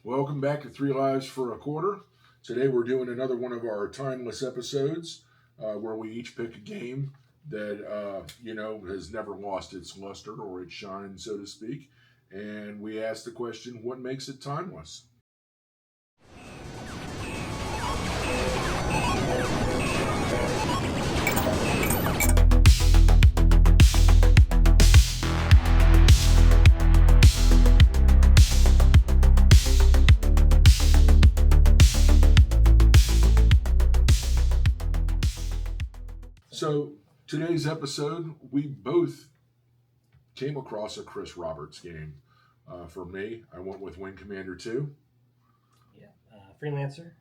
Welcome back to Three Lives for a Quarter. Today we're doing another one of our timeless episodes where we each pick a game that, has never lost its luster or its shine, so to speak. And we ask the question, what makes it timeless? So today's episode, we both came across a Chris Roberts game. For me, I went with Wing Commander 2. Yeah, Freelancer,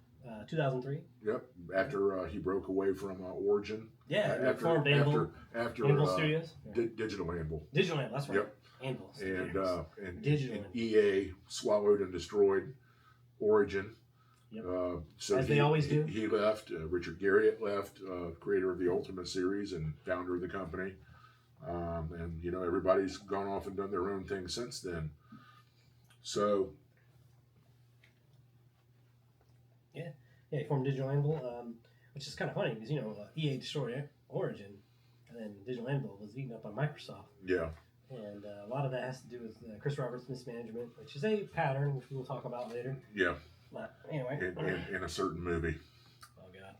2003. Yep, after he broke away from Origin. Yeah, formed Anvil. After Anvil Studios. Digital Anvil. Digital Anvil, that's right. Yep. Anvil Studios. And Digital Anvil. EA swallowed and destroyed Origin. Yep. So As they always do. He left. Richard Garriott left, creator of the Ultimate series and founder of the company. And everybody's gone off and done their own thing since then. So. Yeah, he formed Digital Anvil, which is kind of funny because EA destroyed Origin, and then Digital Anvil was eaten up by Microsoft. Yeah. And a lot of that has to do with Chris Roberts' mismanagement, which is a pattern which we will talk about later. Yeah. But anyway. In a certain movie. Oh, God.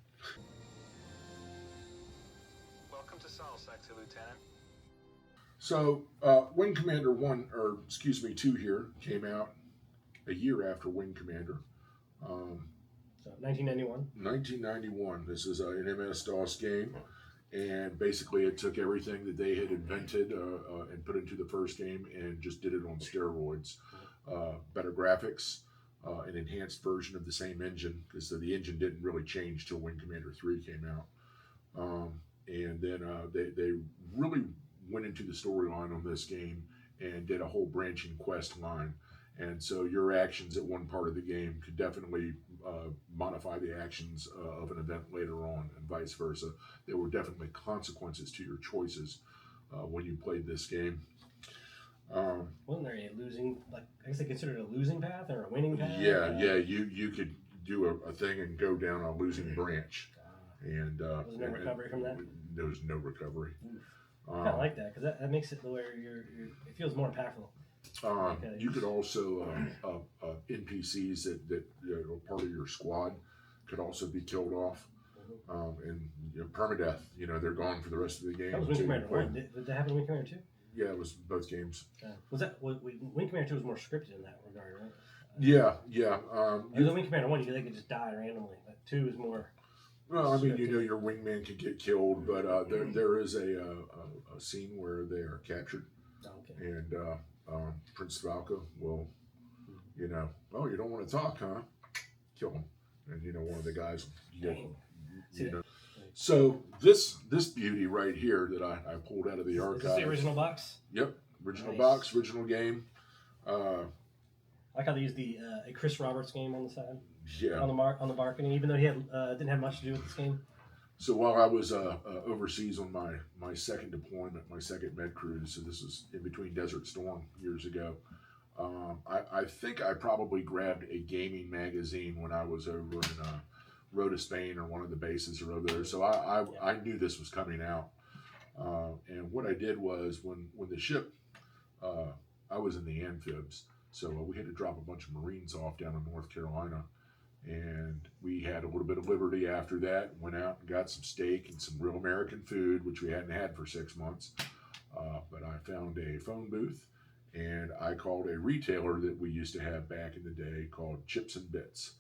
Welcome to Sol Sexy Lieutenant. So, Wing Commander 2 here came out a year after Wing Commander. So, 1991. 1991. This is an MS-DOS game. And basically it took everything that they had invented and put into the first game and just did it on steroids. Better graphics. An enhanced version of the same engine, because the engine didn't really change till Wing Commander 3 came out. And then they really went into the storyline on this game and did a whole branching quest line. And so your actions at one part of the game could definitely modify the actions of an event later on, and vice versa. There were definitely consequences to your choices when you played this game. Wasn't there a losing, I guess they considered it a losing path or a winning path? Yeah, you could do a thing and go down a losing branch. And was there no recovery from that? There was no recovery. I kind of like that because that makes it where it feels more impactful. You could also NPCs that are part of your squad could also be killed off. And permadeath. They're gone for the rest of the game. That was Wing Commander 1. Did that happen in Wing Commander 2? Yeah, it was both games. Wing Commander 2 was more scripted in that regard, right? Yeah. The Wing Commander 1, they could just die randomly. But 2 is more. Well, I mean, your wingman could get killed, but there is a scene where they are captured, and Prince Valka will, you don't want to talk, huh? Kill him, and one of the guys. So this beauty right here that I pulled out of the archive. Is this the original box? Yep, original Nice. box, original game. I like how they used a Chris Roberts game on the side. Yeah. On the marketing, even though he didn't have much to do with this game. So while I was overseas on my second deployment, my second med cruise, so this was in between Desert Storm years ago, I think I probably grabbed a gaming magazine when I was over in Rota, Spain, or one of the bases or over there. So I knew this was coming out. And what I did was when the ship, I was in the amphibs, so we had to drop a bunch of Marines off down in North Carolina. And we had a little bit of liberty after that. Went out and got some steak and some real American food, which we hadn't had for 6 months. But I found a phone booth, and I called a retailer that we used to have back in the day called Chips and Bits.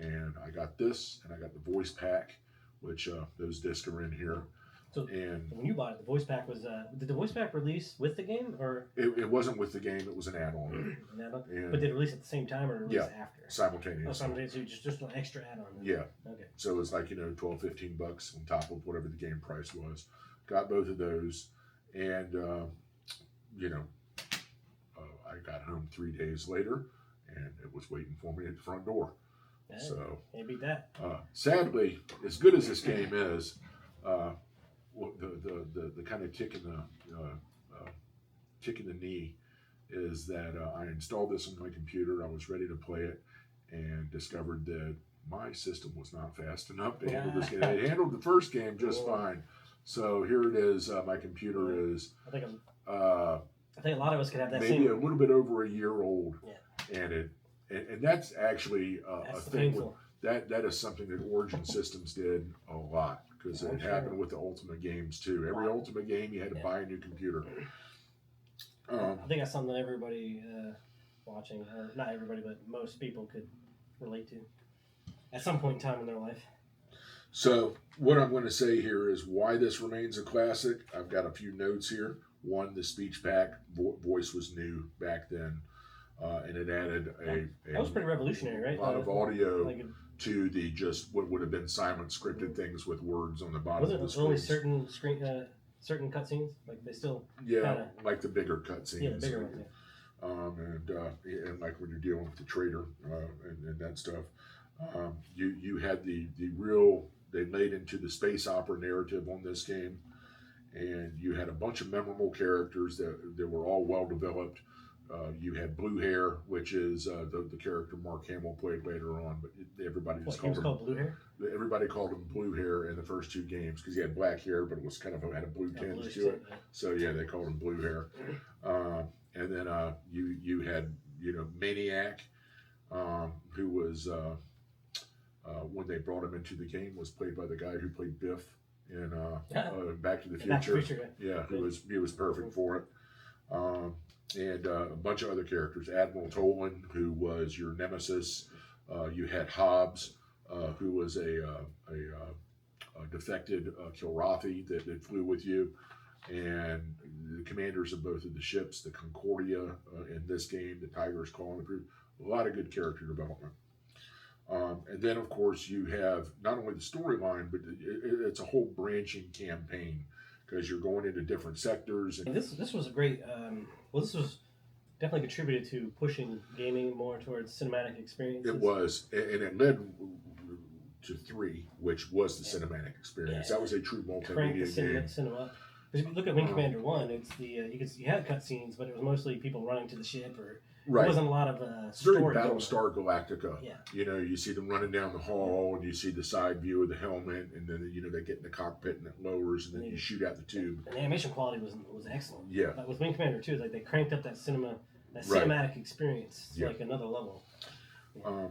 And I got this, and I got the voice pack, which those discs are in here. So when you bought it, the voice pack was, did the voice pack release with the game, or? It wasn't with the game, it was an add-on. But did it release at the same time, or release after? Simultaneously. Oh, simultaneously, just an extra add-on. Yeah. Okay. So it was like, $12, $15 on top of whatever the game price was. Got both of those, and, I got home 3 days later, and it was waiting for me at the front door. Hey, So, can't beat that. Sadly, as good as this game is, the kind of kick in the knee is that I installed this on my computer. I was ready to play it, and discovered that my system was not fast enough to handle this game. It handled the first game just fine. So here it is. My computer is. I think a lot of us could have that. Maybe a little bit over a year old. Yeah. And that's actually That's a thing. painful. That is something that Origin Systems did a lot because it happened with the Ultimate games too. Every Ultimate game you had to buy a new computer. I think that's something that everybody watching, or not everybody, but most people could relate to at some point in time in their life. So what I'm going to say here is why this remains a classic. I've got a few notes here. One, the speech pack voice was new back then, and it added that was pretty revolutionary, right? A lot of audio to the just what would have been silent scripted things with words on the bottom of the screen. Only certain certain cutscenes, like they still like the bigger cutscenes. Yeah, the bigger ones. Yeah. And like when you're dealing with the trader and that stuff, you had the real. They laid into the space opera narrative on this game, and you had a bunch of memorable characters that were all well developed. You had Blue Hair, which is the character Mark Hamill played later on, but everybody just called him Blue Hair. Everybody called him Blue Hair in the first two games because he had black hair, but it was kind of had a blue tinge to it. So yeah, they called him Blue Hair. And then you had Maniac, who was when they brought him into the game was played by the guy who played Biff in Back to the Future. Yeah, he was perfect for it. And a bunch of other characters. Admiral Tolan, who was your nemesis. You had Hobbs, who was a defected Kilrathi that flew with you. And the commanders of both of the ships, the Concordia in this game, the Tiger's Claw, a lot of good character development. And then, of course, you have not only the storyline, but it's a whole branching campaign because you're going into different sectors. And this was a great. This was definitely contributed to pushing gaming more towards cinematic experiences. It was, and it led to 3, which was the cinematic experience. That was a true multimedia game. Cinema. Because if you look at Wing Commander 1, it's the you had cutscenes, but it was mostly people running to the ship or. Right. There wasn't a lot of story. Very Battlestar Galactica. Yeah. You see them running down the hall, and you see the side view of the helmet, and then they get in the cockpit, and it lowers, and then you shoot out the tube. And the animation quality was excellent. Yeah. But with Wing Commander 2, like they cranked up that cinematic experience to like another level. Yeah.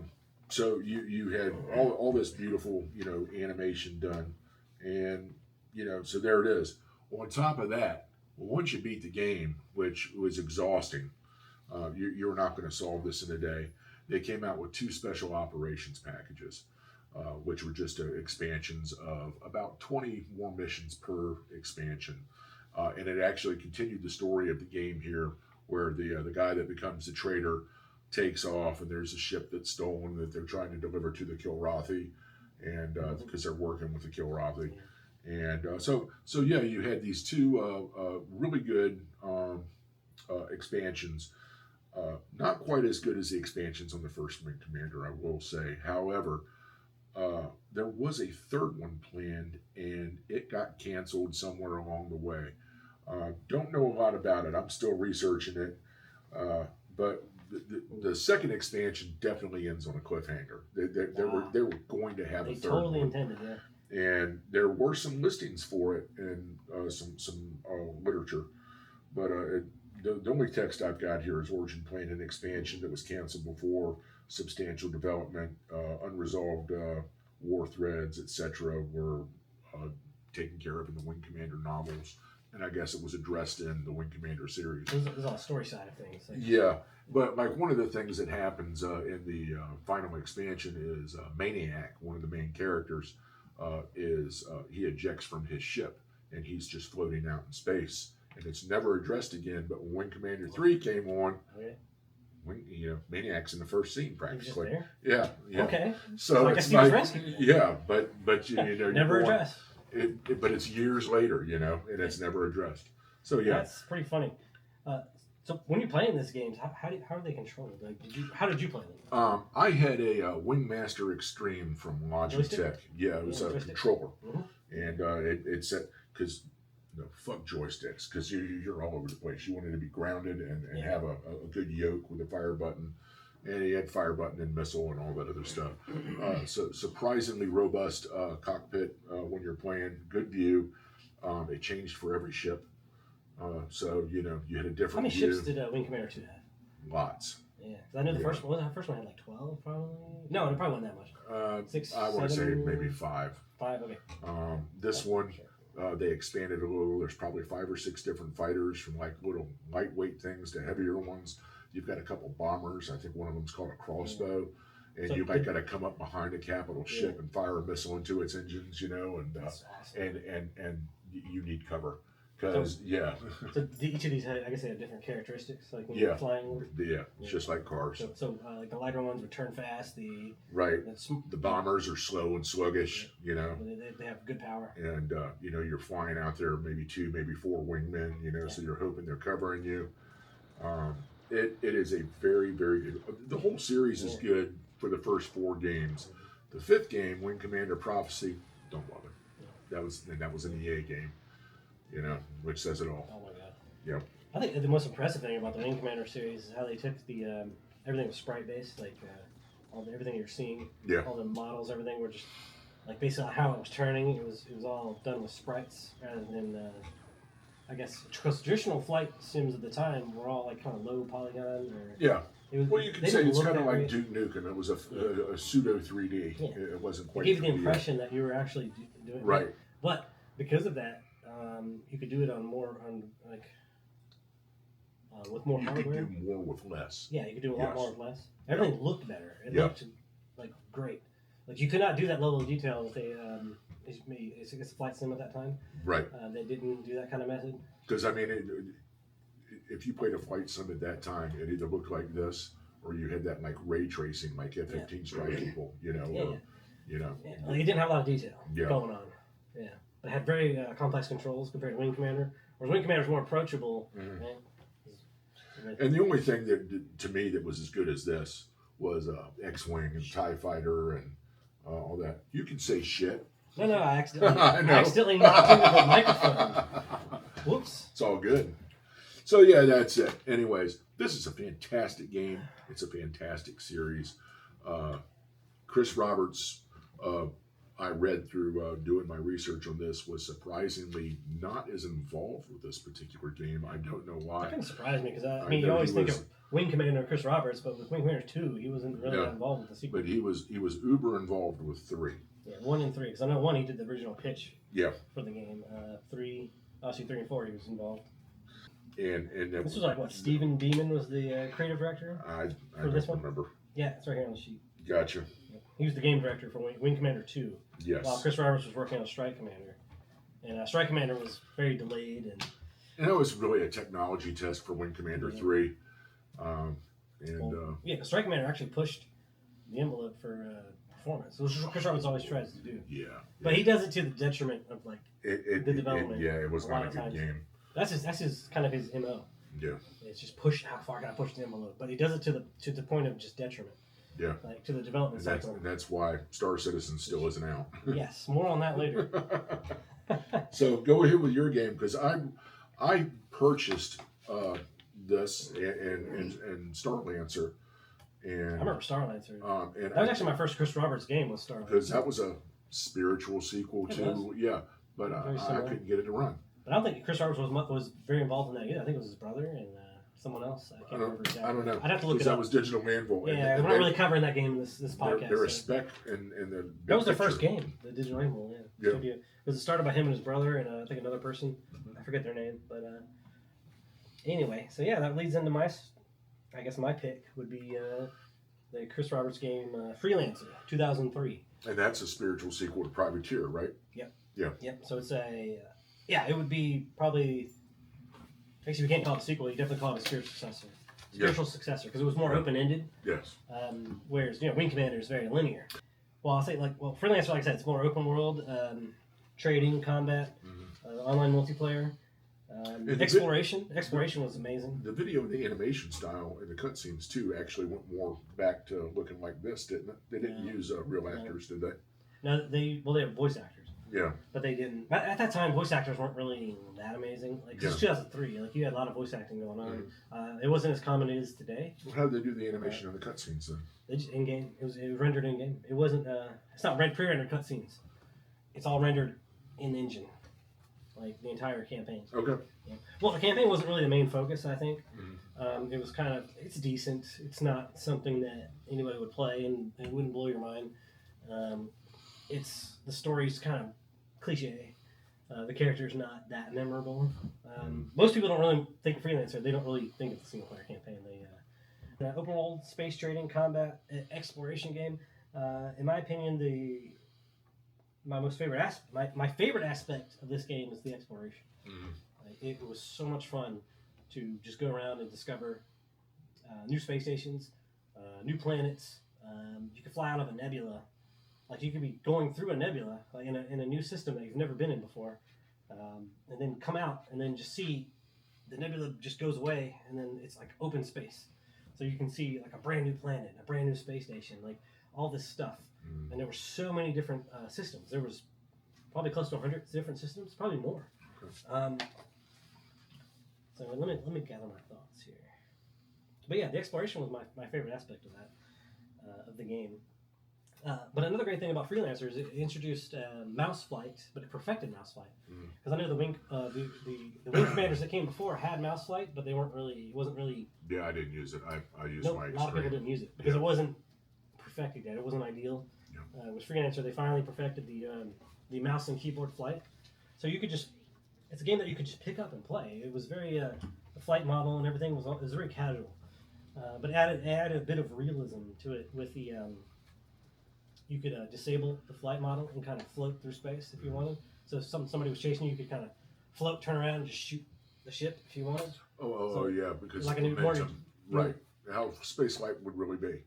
So you had all this beautiful animation done, and so there it is. On top of that, once you beat the game, which was exhausting. You're not going to solve this in a day. They came out with 2 special operations packages, which were just expansions of about 20 more missions per expansion. And it actually continued the story of the game here, where the guy that becomes the traitor takes off, and there's a ship that's stolen that they're trying to deliver to the Kilrathi, and because they're working with the Kilrathi. And so you had these 2 really good expansions. Not quite as good as the expansions on the first Wing Commander, I will say. However, there was a 3rd one planned, and it got canceled somewhere along the way. Don't know a lot about it. I'm still researching it. But the second expansion definitely ends on a cliffhanger. They were going to have a 3rd totally one. Intended, yeah. And there were some listings for it in some literature, but the only text I've got here is Origin planned an expansion that was canceled before substantial development, unresolved war threads, etc., were taken care of in the Wing Commander novels, and I guess it was addressed in the Wing Commander series. It was on the story side of things. Yeah, but like one of the things that happens in the final expansion is Maniac, one of the main characters, he ejects from his ship, and he's just floating out in space. And it's never addressed again. But when Wing Commander 3 came on, Maniac's in the first scene practically. Yeah. Okay. So it's like, but never addressed. But it's years later, and it's never addressed. So yeah, that's pretty funny. So when you're playing these games, how are they controlled? Like, how did you play them? I had a Wingmaster Extreme from Logitech. Joystick? Yeah, it was a controller, Mm-hmm. and it said because. Fuck joysticks, because you're all over the place. You wanted to be grounded and have a good yoke with a fire button. and he had fire button and missile and all that other stuff. So surprisingly robust cockpit when you're playing. Good view. It changed for every ship. So you had a different How many view. ships did Wing Commander 2 have? Lots. Yeah, because I know the first one. The first one had like 12, probably. No, it probably wasn't that much. 6, I want to say 7, maybe 5. 5. Okay. This one, they expanded a little. There's probably 5 or 6 different fighters, from like little lightweight things to heavier ones. You've got a couple bombers. I think one of them's called a crossbow, and So you got to come up behind a capital ship and fire a missile into its engines. And That's awesome. and you need cover. Because So each of these, I guess, they have different characteristics. Like when you're flying. It's just like cars. So like the lighter ones would turn fast. The bombers are slow and sluggish. They have good power. And you're flying out there, maybe 2, maybe 4 wingmen. So you're hoping they're covering you. It is a very, very good. The whole series is good for the first 4 games. The 5th game, Wing Commander Prophecy, don't bother. That was an EA game. Which says it all. Oh my god. Yep. I think the most impressive thing about the Wing Commander series is how they took the everything was sprite based, like everything you're seeing, all the models, everything were just like based on how it was turning. It was all done with sprites rather than I guess because traditional flight sims at the time were all like kind of low polygon. Well, you could say it's kind of like Duke Nukem. It was a pseudo 3D. Yeah. It wasn't quite. It gave you the 3D. impression that you were actually doing right. But because of that. You could do it with more hardware. You could do more with less. Yeah, you could do a lot more with less. Everything looked better. It looked like great. Like you could not do that level of detail that they it's a flight sim at that time. Right. They didn't do that kind of method. Because if you played a flight sim at that time, it either looked like this or you had that like ray tracing, like F-15 Strike Eagle. Like it didn't have a lot of detail going on. Yeah. It had very complex controls compared to Wing Commander. Whereas Wing Commander is more approachable. And the only thing to me that was as good as this was X-Wing and TIE Fighter and all that. You can say shit. No, I accidentally knocked into the microphone. Whoops. It's all good. So yeah, that's it. Anyways, this is a fantastic game. It's a fantastic series. Chris Roberts, I read through doing my research on this, was surprisingly not as involved with this particular game. I don't know why. That kind of surprised me because you always think of Wing Commander Chris Roberts, but with Wing Commander 2, he wasn't really involved with the sequel. But he was uber involved with 3. Yeah, 1 and 3. Because I know 1 he did the original pitch. Yeah. For the game. 3 and 4 he was involved. And this was like what Stephen Beeman was the creative director. I for this one. Remember. Yeah, it's right here on the sheet. Gotcha. He was the game director for Wing Commander 2. Yes. While Chris Roberts was working on Strike Commander. And Strike Commander was very delayed. And that was really a technology test for Wing Commander 3. Strike Commander actually pushed the envelope for performance, which Chris Roberts always tries to do. Yeah. But he does it to the detriment of the development. It was not a good game. That's his kind of his MO. Yeah. It's just how far can I push the envelope? But he does it to the point of just detriment. Yeah. Like to the development cycle. And that's why Star Citizen still isn't out. Yes, more on that later. So go ahead with your game, because I purchased this and Starlancer. And I remember Starlancer. And that was actually my first Chris Roberts game was Starlancer. Because that was a spiritual sequel to but I couldn't get it to run. But I don't think Chris Roberts was very involved in that either. I think it was his brother and someone else. I can't remember exactly. I don't know. I'd have to look it up. That was Digital Manville. Yeah, we're not really covering that game in this podcast. They're a spec in the that was their first game, the Digital Manville. Yeah. Studio. It was started by him and his brother and I think another person. I forget their name, but anyway. So yeah, that leads into my pick would be the Chris Roberts game Freelancer, 2003. And that's a spiritual sequel to Privateer, right? Yep. Yeah. Yep. So it's it would be probably. Actually, we can't call it a sequel. You definitely call it a spiritual successor, because it was more open-ended. Yes. Whereas Wing Commander is very linear. Well, I'll say Freelancer, like I said, it's more open world, trading, combat, online multiplayer, exploration. Exploration was amazing. The video and the animation style and the cutscenes too actually went more back to looking like this, didn't it? They didn't use real actors, did they? No, they have voice actors. Yeah. But they didn't. At that time, voice actors weren't really that amazing. Like, 'cause it's 2003. Like, you had a lot of voice acting going on. It wasn't as common as it is today. Well, how did they do the animation of the cutscenes then? They just in game. It was rendered in game. It wasn't. It's not pre-rendered cutscenes. It's all rendered in engine, like the entire campaign. Okay. Yeah. Well, the campaign wasn't really the main focus. I think it was kind of. It's decent. It's not something that anybody would play, and it wouldn't blow your mind. It's the story's kind of cliche. The character's not that memorable. Most people don't really think of Freelancer. They don't really think it's a single player campaign. They open world space trading combat exploration game. In my opinion, my favorite aspect of this game is the exploration. It was so much fun to just go around and discover new space stations, new planets. You could fly out of a nebula. Like, you could be going through a nebula, like in a new system that you've never been in before, and then come out and then just see the nebula just goes away, and then it's like open space. So you can see like a brand new planet, a brand new space station, like all this stuff. And there were so many different systems. There was probably close to 100 different systems, probably more. So let me gather my thoughts here. But yeah, the exploration was my favorite aspect of that of the game. But another great thing about Freelancer is it introduced mouse flight, but it perfected mouse flight. Because I know the wing commanders that came before had mouse flight, but it wasn't really. Yeah, I didn't use it. I used my A lot of people didn't use it because it wasn't perfected yet. It wasn't ideal. With Freelancer, they finally perfected the mouse and keyboard flight. So you could it's a game that you could just pick up and play. It was very, the flight model and everything was very casual. But it added a bit of realism to it with the, you could disable the flight model and kind of float through space if you wanted. So if somebody was chasing you, you could kind of float, turn around, and just shoot the ship if you wanted. Yeah, because like momentum, right? How space flight would really be.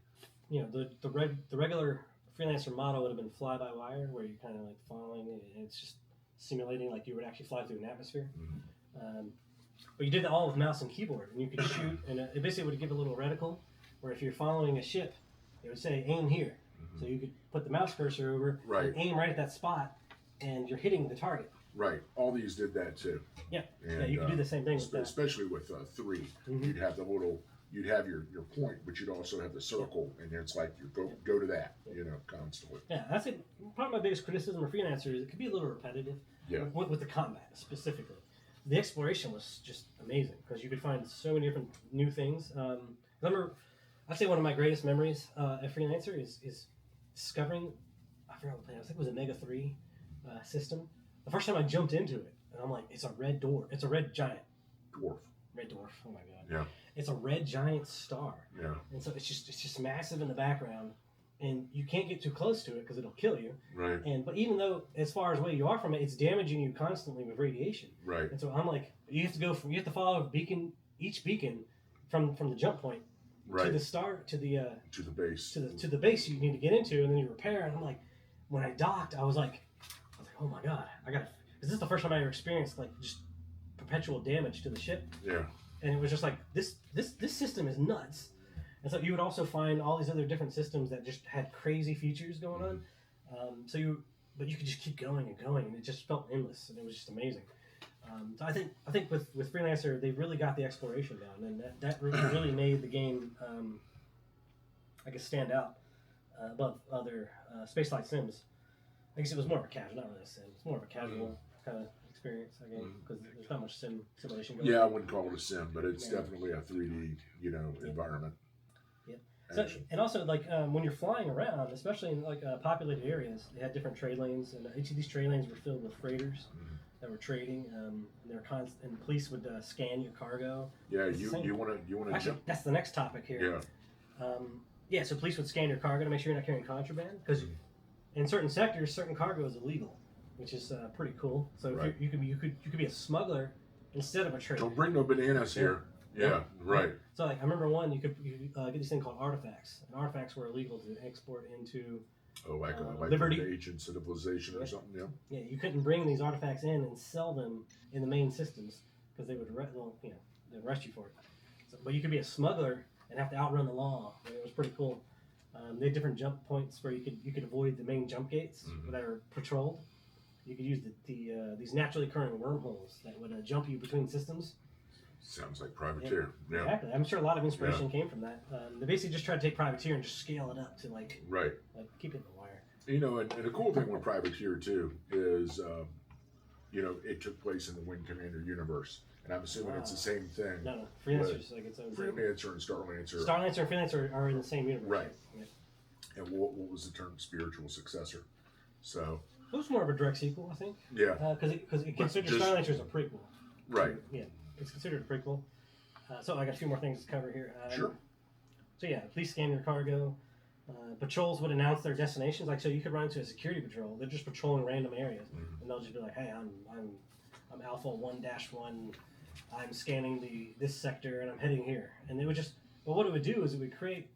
You know, the regular Freelancer model would have been fly-by-wire, where you're kind of like following it, and it's just simulating like you would actually fly through an atmosphere. But you did that all with mouse and keyboard, and you could shoot, and it basically would give a little reticle, where if you're following a ship, it would say aim here. So you could put the mouse cursor over and aim right at that spot, and you're hitting the target. Right. All these did that too. Yeah. And, you could do the same thing with that. Especially with 3. You'd have you'd have your point, but you'd also have the circle, and it's like you go to that, constantly. Yeah, that's it. Probably my biggest criticism of Freelancer is it could be a little repetitive. Yeah. With the combat specifically, the exploration was just amazing because you could find so many different new things. I'd say one of my greatest memories at Freelancer is discovering. I forgot what planet. I think it was a Mega 3 system. The first time I jumped into it, and I'm like, it's a red door. It's a red giant. Dwarf. Red dwarf. Oh my god. Yeah. It's a red giant star. Yeah. And so it's just massive in the background, and you can't get too close to it because it'll kill you. Right. But even though as far as away you are from it, it's damaging you constantly with radiation. Right. And so I'm like, you have to follow each beacon from the jump point to the star to the base to the base you need to get into, and then you repair. And I'm like, when I docked, I was like, oh my god, because this is the first time I ever experienced like just perpetual damage to the ship. Yeah. And it was just like this system is nuts. And so you would also find all these other different systems that just had crazy features going on. But you could just keep going and going, and it just felt endless, and it was just amazing. So I think with Freelancer, they really got the exploration down, and that really made the game, I guess, stand out above other spaceflight sims. I guess it was more of a casual, not really a sim. It's more of a casual kind of experience, I guess, because there's not much simulation going on. Yeah, I wouldn't call it a sim, but it's definitely a 3D, environment. Yeah. So, and also, like, when you're flying around, especially in like populated areas, they had different trade lanes, and each of these trade lanes were filled with freighters that were trading. And they were and police would scan your cargo. Yeah, you want to actually jump. That's the next topic here. Yeah. So police would scan your cargo to make sure you're not carrying contraband, because in certain sectors, certain cargo is illegal, which is pretty cool. So if you could be a smuggler instead of a trader. Don't bring no bananas here. Yeah, right. So like I remember you could get this thing called artifacts, and artifacts were illegal to export into like Liberty, an ancient civilization or something. Yeah. Yeah, you couldn't bring these artifacts in and sell them in the main systems because they would they'd arrest you for it. So, but you could be a smuggler and have to outrun the law. It was pretty cool. They had different jump points where you could avoid the main jump gates that are patrolled, You could use these naturally occurring wormholes that would jump you between systems. Sounds like Privateer. Yeah. Exactly. I'm sure a lot of inspiration came from that. They basically just tried to take Privateer and just scale it up to like keep it in the wire. You know, and a cool thing with Privateer too is, you know, it took place in the Wind Commander universe, and I'm assuming it's the same thing. No, Freelancer's like its own thing. Freelancer and Starlancer. Starlancer and Freelancer are in the same universe. Right. Yeah. And what was the term? Spiritual successor. So. It was more of a direct sequel, I think. Yeah. Because it considers Starlancer as a prequel. Right. Yeah. It's considered a prequel. So I got a few more things to cover here. Sure. So yeah, police scan your cargo. Patrols would announce their destinations. Like, so you could run into a security patrol. They're just patrolling random areas, and they'll just be like, "Hey, I'm Alpha 1-1. I'm scanning this sector, and I'm heading here." And they would just. But what it would do is it would create.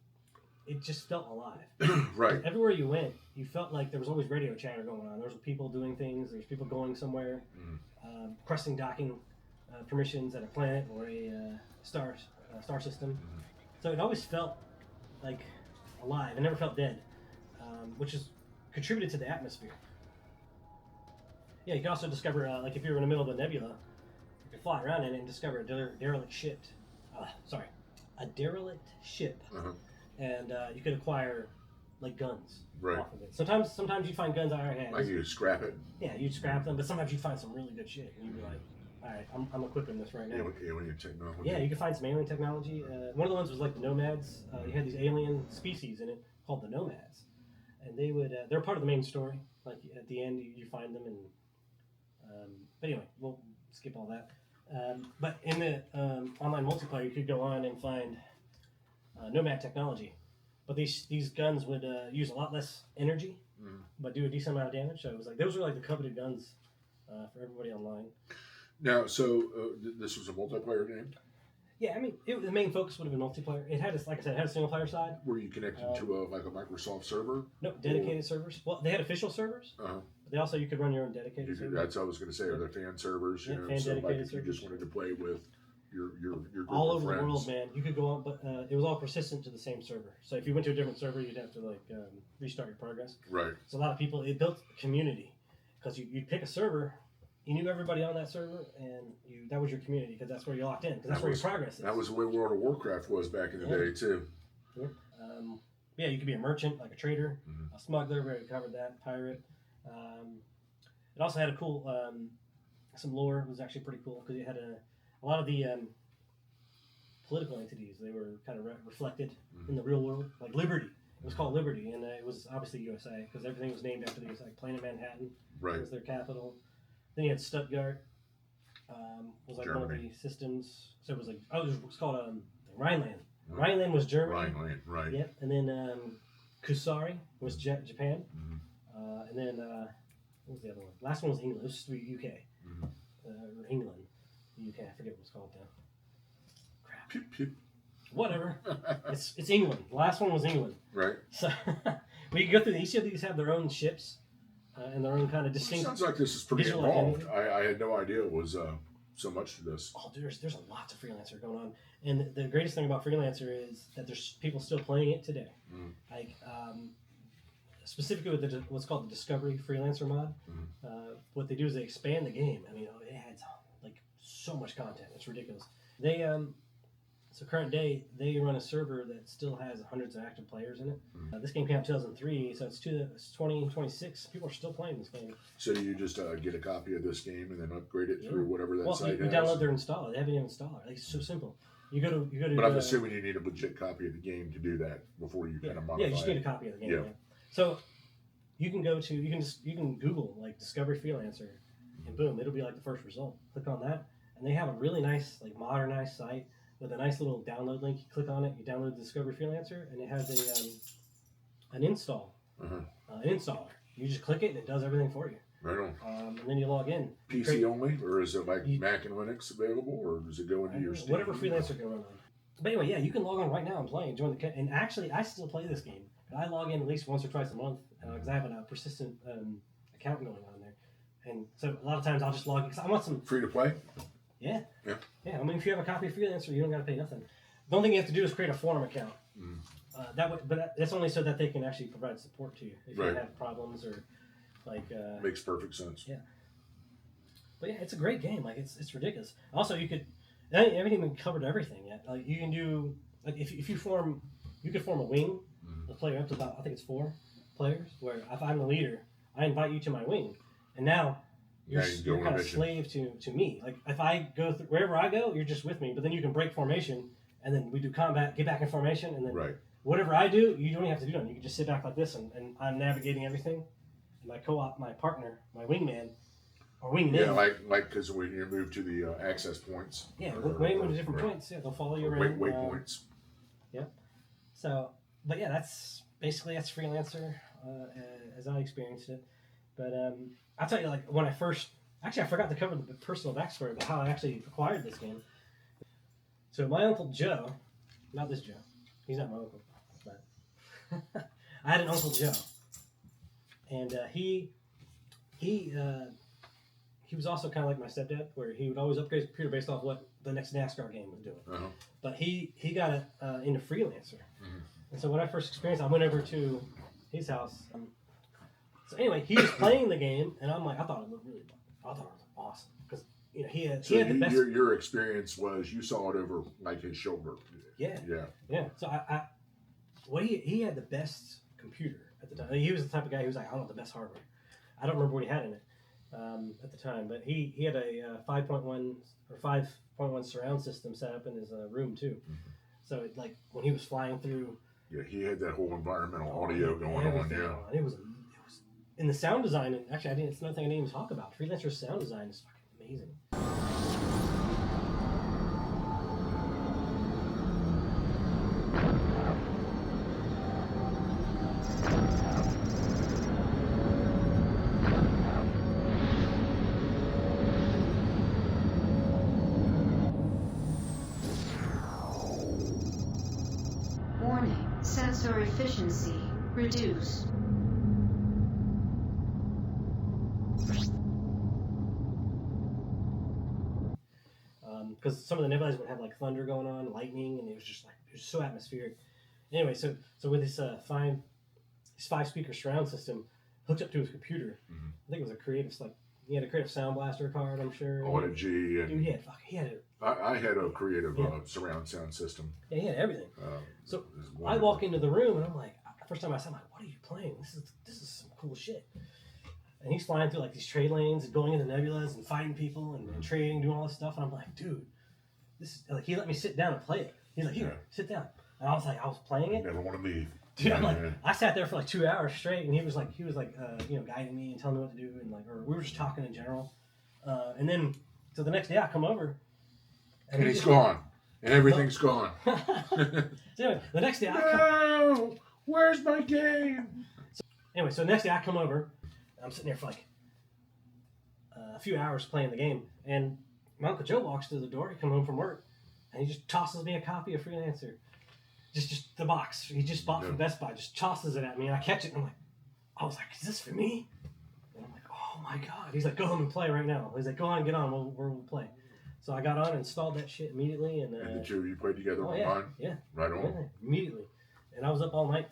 It just felt alive. Right. Everywhere you went, you felt like there was always radio chatter going on. There was people doing things. There was people going somewhere, requesting docking permissions at a planet or a star system. So it always felt like alive. It never felt dead, which is contributed to the atmosphere. Yeah, you can also discover, like if you're in the middle of a nebula, you can fly around in it and discover a derelict ship. A derelict ship, and you could acquire like guns off of it. Sometimes you find guns out of our hands. Like you scrap it. Yeah, you'd scrap them, but sometimes you find some really good shit, and you'd be like, "All right, I'm equipping this right now." Alien technology. Yeah, you can find some alien technology. One of the ones was like the Nomads. You had these alien species in it called the Nomads, and they're part of the main story. Like at the end, you find them, and but anyway, we'll skip all that. But in the online multiplayer, you could go on and find Nomad technology, but these guns would use a lot less energy, but do a decent amount of damage. So it was like those were like the coveted guns for everybody online. Now, so this was a multiplayer game? Yeah, I mean, the main focus would have been multiplayer. It had, like I said, it had a single player side. Were you connected to a Microsoft server? No, dedicated servers. Well, they had official servers. But they also, you could run your own dedicated servers. That's what I was going to say. Are there fan servers? Yeah, You know, fan so like dedicated if you just wanted to play with your group all of over friends. the world, man. You could go on, but it was all persistent to the same server. So if you went to a different server, you'd have to like restart your progress. Right. So a lot of people, it built a community because you'd pick a server. You knew everybody on that server, and that was your community because that's where you locked in because that's where your progress is. That was the way World of Warcraft was back in the day too. Yeah. Yeah, you could be a merchant, like a trader, a smuggler. We already covered that. Pirate. It also had a cool, some lore. It was actually pretty cool because it had a lot of the political entities. They were kind of reflected in the real world, like Liberty. It was called Liberty, and it was obviously USA because everything was named after these, like Planet Manhattan. Right. Was their capital. Then you had Stuttgart. Was like Germany. one of the systems. So it was like it was called Rhineland. Rhineland was Germany. Rhineland, right. Yep. And then Kusari was Japan. And then what was the other one? Last one was England. This was UK. Or England. UK. I forget what it's called now. Crap. Pew, pew. Whatever. it's England. The last one was England. Right. So we can go through. Each of these have their own ships. And their own kind of distinct. Sounds like this is pretty visual involved. I had no idea it was so much to this. Oh, there's a lot of Freelancer going on, and the greatest thing about Freelancer is that there's people still playing it today. Like specifically with what's called the Discovery Freelancer mod. What they do is they expand the game. I mean, it has like so much content. It's ridiculous. They so current day they run a server that still has hundreds of active players in it. This game came out in 2003, so it's 2026. People are still playing this game. So you just get a copy of this game and then upgrade it through whatever that site you has? download their installer. They have an installer. Like, it's so simple. You go to. But I'm assuming you need a legit copy of the game to do that before you kind of modify it. Yeah, you just need a copy of the game. Yeah. So you can you can Google like Discovery Freelancer, and boom, it'll be like the first result. Click on that, and they have a really nice like modernized site with a nice little download link. You click on it, you download the Discovery Freelancer, and it has an installer. You just click it, and it does everything for you. Right on. And then you log in. PC only, or is it like Mac and Linux available, or does it go into your Steam? Whatever Freelancer can run on. But anyway, yeah, you can log on right now and play and join the. And actually, I still play this game. I log in at least once or twice a month because I have a persistent account going on there. And so a lot of times I'll just log in because I want some free to play. Yeah. I mean, if you have a copy of Freelancer, you don't got to pay nothing. The only thing you have to do is create a forum account. That's only so that they can actually provide support to you if you have problems or Like makes perfect sense. Yeah. But yeah, it's a great game. Like it's ridiculous. Also, you could everything covered everything yet. Like you can do like if you form you could form a wing. The player up to about I think it's 4 players. Where if I'm the leader, I invite you to my wing, and now you're kind of slave to me. Like if I go wherever I go, you're just with me. But then you can break formation, and then we do combat, get back in formation, and then whatever I do, you don't even have to do nothing. You can just sit back like this, and I'm navigating everything. And my co-op, my partner, my wingman. Or wingman. Yeah, like because when you move to the access points. Yeah, when you move to different points, yeah, they'll follow you around. Waypoints. Yep. So, but yeah, that's Freelancer as I experienced it. But I'll tell you, like when I forgot to cover the personal backstory about how I actually acquired this game. So my Uncle Joe, not this Joe, he's not my uncle, but I had an Uncle Joe, and he was also kind of like my stepdad, where he would always upgrade his computer based off what the next NASCAR game was doing. Uh-huh. But he got into Freelancer. And so when I first experienced it, I went over to his house. So anyway, he was playing the game, and I'm like, I thought it looked awesome. Because, he had the best... Your experience was you saw it over, like, his shoulder. Yeah. So he had the best computer at the time. He was the type of guy who was like, I want the best hardware. I don't remember what he had in it. At the time, but he had a 5.1 surround system set up in his room too. So like when he was flying through, he had that whole environmental audio going on. Yeah, it was in the sound design. And actually, it's another thing I didn't even talk about. Freelancer's sound design is fucking amazing. Sensor efficiency reduced. Because some of the nebulizer would have like thunder going on, lightning, and it was so atmospheric. Anyway, so with this 5-speaker surround system hooked up to his computer, I think it was he had a creative Sound Blaster card, I'm sure. Audigy. Dude, he had it. I had a creative surround sound system. Yeah, he had everything. So I walk into the room and I'm like, first time I saw him, I'm like, what are you playing? This is some cool shit. And he's flying through like these trade lanes and going into nebulas and fighting people and trading, doing all this stuff. And I'm like, dude, this is like, he let me sit down and play it. He's like, here, sit down. And I was playing it. Never want to leave. Dude, I sat there for like 2 hours straight, and he was like, guiding me and telling me what to do, and or we were just talking in general. And then, so the next day I come over, and he's gone, and everything's gone. So anyway, the next day where's my game? So the next day I come over, and I'm sitting there for like a few hours playing the game, and my Uncle Joe walks through the door. He comes home from work, and he just tosses me a copy of Freelancer. Just the box he just bought from Best Buy, just tosses it at me, and I catch it, and I was like, is this for me? And I'm like, oh my god. He's like, go home and play right now. He's like, go on, get on, we'll play. So I got on and installed that shit immediately, and the two of you played together online? Yeah. Right on. Yeah, immediately. And I was up all night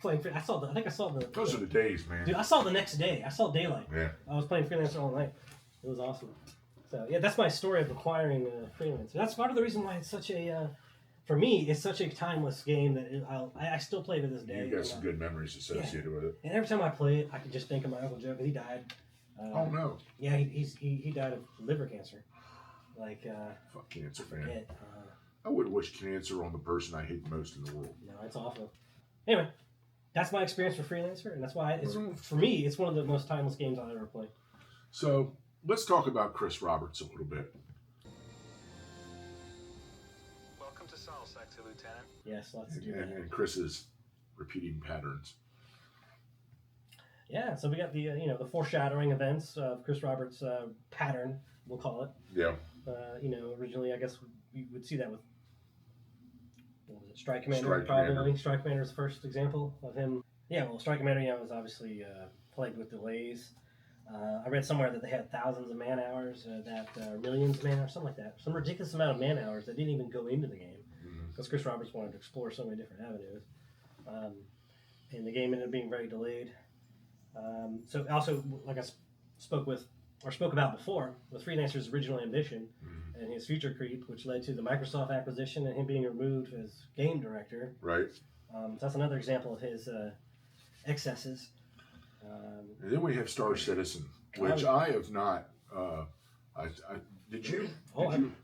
playing Those are the days, man. Dude, I saw the next day. I saw daylight. Yeah. I was playing Freelancer all night. It was awesome. So yeah, that's my story of acquiring Freelancer. That's part of the reason why it's such a for me, it's such a timeless game that I still play to this day. You got some good memories associated with it. And every time I play it, I can just think of my Uncle Joe, because he died. Oh no! Yeah, he died of liver cancer. Fuck cancer, man. I would wish cancer on the person I hate the most in the world. No, it's awful. Anyway, that's my experience for Freelancer, and that's why for me, it's one of the most timeless games I'll ever play. So let's talk about Chris Roberts a little bit. Lieutenant. Yes, let's do that. And Chris's repeating patterns. Yeah, so we got the the foreshadowing events of Chris Roberts' pattern, we'll call it. Yeah. Originally, I guess we would see that with Strike Commander, probably. Strike Commander is the first example of him. Yeah, well, Strike Commander, was obviously plagued with delays. I read somewhere that they had thousands of man hours, millions of man hours, something like that. Some ridiculous amount of man hours that didn't even go into the game. Because Chris Roberts wanted to explore so many different avenues. And the game ended up being very delayed. So also, like I spoke about before, with Freelancer's original ambition and his future creep, which led to the Microsoft acquisition and him being removed as game director. Right. So that's another example of his excesses. And then we have Star Citizen, which I have not. Did you? I'm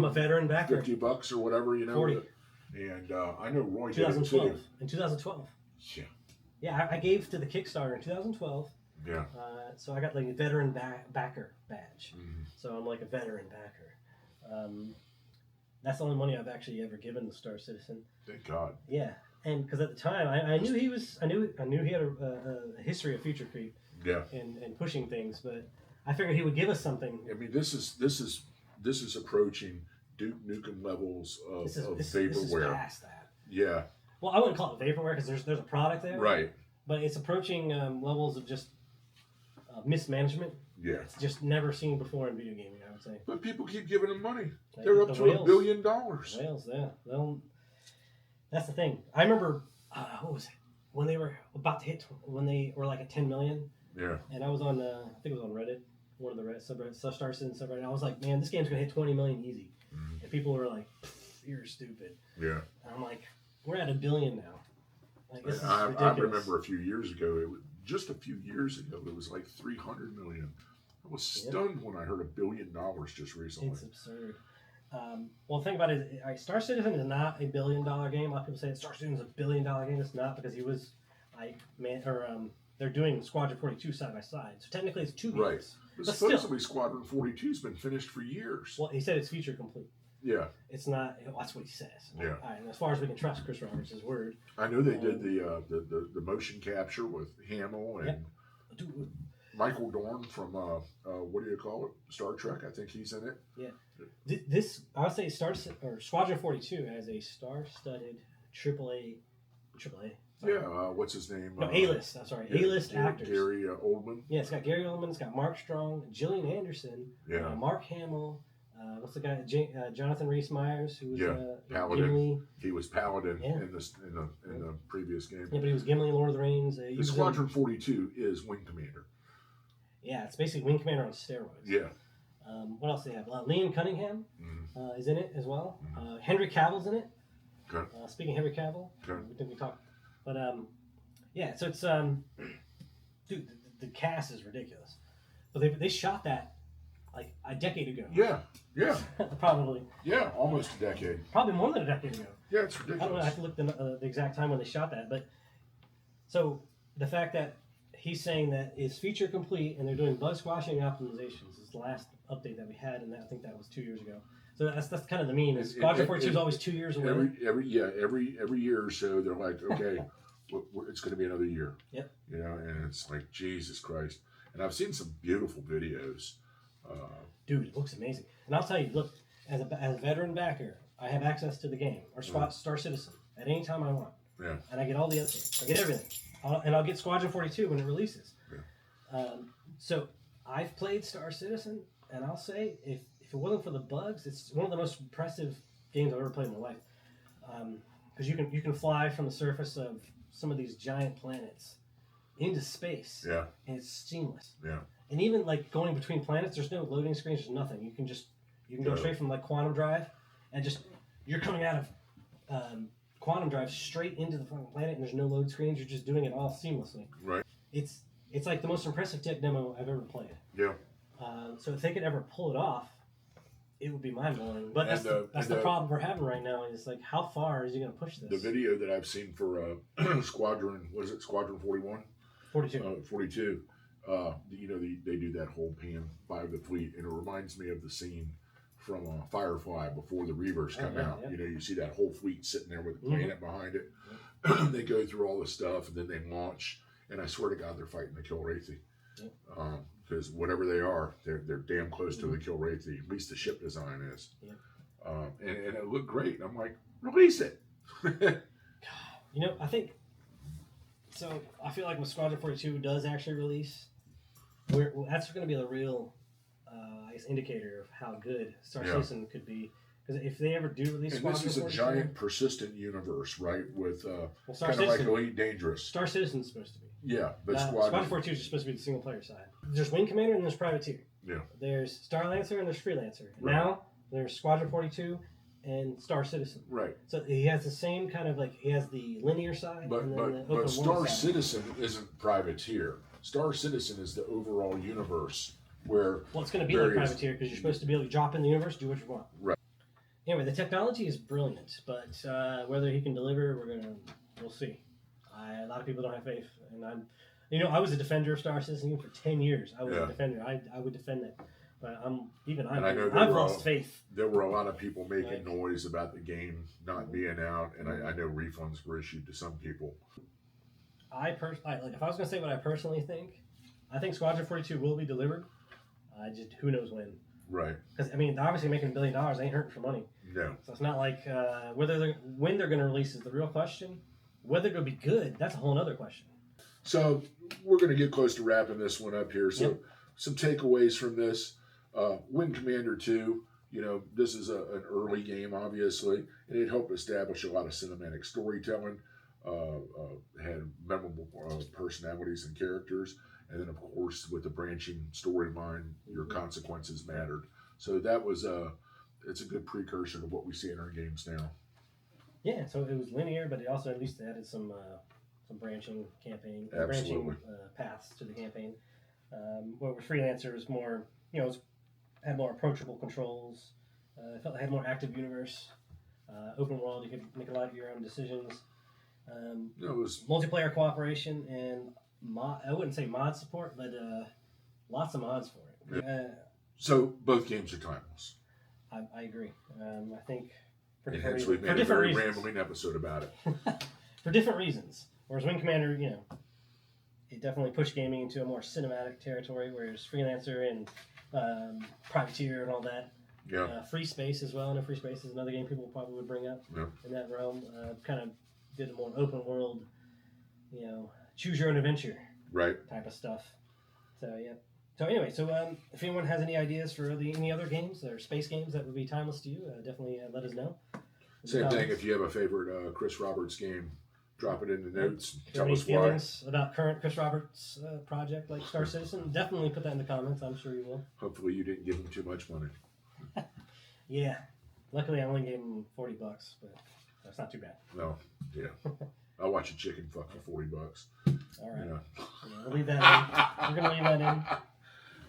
a veteran backer. $50 or whatever, you know. 40. And I know Roy did 2012. it too. In 2012. Yeah. Yeah, I gave to the Kickstarter in 2012. Yeah. So I got like a veteran backer badge. So I'm like a veteran backer. That's the only money I've actually ever given to Star Citizen. Thank God. Yeah, and because at the time I knew he was, I knew he had a history of future creep. Yeah. And pushing things, but I figured he would give us something. I mean, this is approaching Duke Nukem levels of vaporware. This is past that. Yeah. Well, I wouldn't call it vaporware because there's a product there. Right. But it's approaching levels of just mismanagement. Yeah. It's just never seen before in video gaming, I would say. But people keep giving them money. They're up to $1 billion. Whales, yeah. That's the thing. I remember, what was it? When they were about to hit, when they were like at 10 million. Yeah. And I was on, I think it was on Reddit, one of the Reddit subreddits, Star Citizen subreddit. I was like, man, this game's going to hit 20 million easy. And people were like, you're stupid. Yeah. And I'm like, we're at 1 billion now. Like, this is I ridiculous. remember a few years ago, just a few years ago, it was like 300 million. I was stunned when I heard $1 billion just recently. It's absurd. Well, the thing about it is, Star Citizen is not a $1 billion game. A lot of people say Star Citizen is $1 billion game. It's not, because he was they're doing Squadron 42 side by side. So technically it's 2 games. Right. But supposedly Squadron 42 has been finished for years. Well, he said it's feature complete. Yeah. It's not. That's what he says. Yeah. All right, and as far as we can trust Chris Roberts' word. I know they did the motion capture with Hamill and Michael Dorn from what do you call it? Star Trek. I think he's in it. Yeah. This I would say Squadron 42 has a star-studded AAA. Sorry. Yeah. What's his name? No, A-list. I'm sorry. A-list actors. Gary Oldman. Yeah, it's got Gary Oldman. It's got Mark Strong, Gillian Anderson. Yeah. Mark Hamill. What's the guy? Jonathan Rhys-Meyers, who was Paladin. Gimli. He was Paladin in the previous game. Yeah, but he was Gimli in Lord of the Rings. The Squadron 42 is Wing Commander. Yeah, it's basically Wing Commander on steroids. Yeah. What else do they have? Liam Cunningham is in it as well. Henry Cavill's in it. Okay. Speaking of Henry Cavill, we think we talked. But yeah, so it's dude, the cast is ridiculous. But they shot that like a decade ago. Yeah. Yeah. Probably. Yeah, almost a decade. Probably more than a decade ago. Yeah, it's ridiculous. I don't know. I have to look the exact time when they shot that. But so the fact that he's saying that is feature complete and they're doing bug squashing optimizations is the last update that we had, and I think that was 2 years ago. So that's kind of the mean. Squadron 42 is always 2 years away. Every year or so they're like, okay, it's going to be another year. Yep. You know, and it's like, Jesus Christ. And I've seen some beautiful videos. Dude, it looks amazing. And I'll tell you, look, as a veteran backer, I have access to the game, or Star Citizen, at any time I want. Yeah. And I get all the updates. I get everything. I'll get Squadron 42 when it releases. Yeah. So I've played Star Citizen, and I'll say, if it wasn't for the bugs, it's one of the most impressive games I've ever played in my life. Because you can fly from the surface of some of these giant planets into space. Yeah. And it's seamless. Yeah. And even like going between planets, there's no loading screens, there's nothing. You can go straight from like quantum drive, and just you're coming out of quantum drive straight into the fucking planet, and there's no load screens. You're just doing it all seamlessly. Right. It's like the most impressive tech demo I've ever played. Yeah. So if they could ever pull it off, it would be mind blowing. But that's the problem we're having right now. Is like, how far is he going to push this? The video that I've seen for Squadron 41? 42. 42. You know, they do that whole pan by the fleet, and it reminds me of the scene from Firefly before the Reavers come out. Yeah. You know, you see that whole fleet sitting there with the planet behind it. They go through all the stuff, and then they launch. And I swear to God, they're fighting the Kilrathi. Because whatever they are, they're damn close to the Kilrathi. At least the ship design is. Yeah. And it looked great. I'm like, release it. You know, I think so. I feel like when Squadron 42 does actually release, that's going to be the real, I guess, indicator of how good Star Citizen could be. Because if they ever do release and Squadron 42... this is a giant, persistent universe, right? With kind of like Elite Dangerous. Star Citizen's supposed to be. Yeah, but Squadron 42 is supposed to be the single player side. There's Wing Commander and there's Privateer. Yeah. There's Starlancer and there's Freelancer. Right. Now there's Squadron 42 and Star Citizen. Right. So he has the same kind of like he has the linear side But and then the open but world Star side. Citizen isn't Privateer. Star Citizen is the overall universe where Well, it's going to be like Privateer because you're supposed to be able to drop in the universe, do what you want. Right. Anyway, the technology is brilliant, but whether he can deliver, we'll see. A lot of people don't have faith, and I was a defender of Star Citizen for 10 years. I was a defender. I would defend it, but I've lost faith. There were a lot of people making noise about the game not being out, and I know refunds were issued to some people. If I was going to say what I personally think, I think Squadron 42 will be delivered. Who knows when? Right. Because obviously making $1 billion ain't hurting for money. No. So it's not like when they're going to release is the real question. Whether it'll be good, that's a whole other question. So we're going to get close to wrapping this one up here. So some takeaways from this: Wing Commander 2. This is an early game, obviously, and it helped establish a lot of cinematic storytelling. Had memorable personalities and characters, and then of course with the branching storyline, your consequences mattered. So that was it's a good precursor to what we see in our games now. Yeah, so it was linear, but it also at least added some branching branching paths to the campaign. Where with Freelancer was more, had more approachable controls. It felt like it had more active universe, open world. You could make a lot of your own decisions. It was multiplayer cooperation and I wouldn't say mod support, but lots of mods for it. Yeah. So both games are timeless. I agree. I think for And different hence reasons. we've made a very rambling episode about it. For different reasons. Whereas Wing Commander, it definitely pushed gaming into a more cinematic territory, whereas Freelancer and Privateer and all that. Yeah. Free Space as well. I know Free Space is another game people probably would bring up in that realm. Kind of did a more open world, choose your own adventure type of stuff. So, yeah. So, anyway, if anyone has any ideas for any other games or space games that would be timeless to you, definitely let us know. Same thing, if you have a favorite Chris Roberts game, drop it in the notes. Tell any us why. feelings about current Chris Roberts project like Star Citizen, definitely put that in the comments. I'm sure you will. Hopefully you didn't give him too much money. Yeah. Luckily, I only gave him $40, but that's not too bad. No, yeah. I'll watch a chicken fuck for $40. All right. Yeah. We'll leave that in. We're going to leave that in.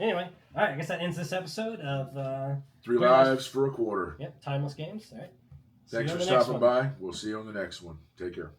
Anyway, all right, I guess that ends this episode of... Three lives for a quarter. Yep, timeless games. All right. Thanks for stopping by. We'll see you on the next one. Take care.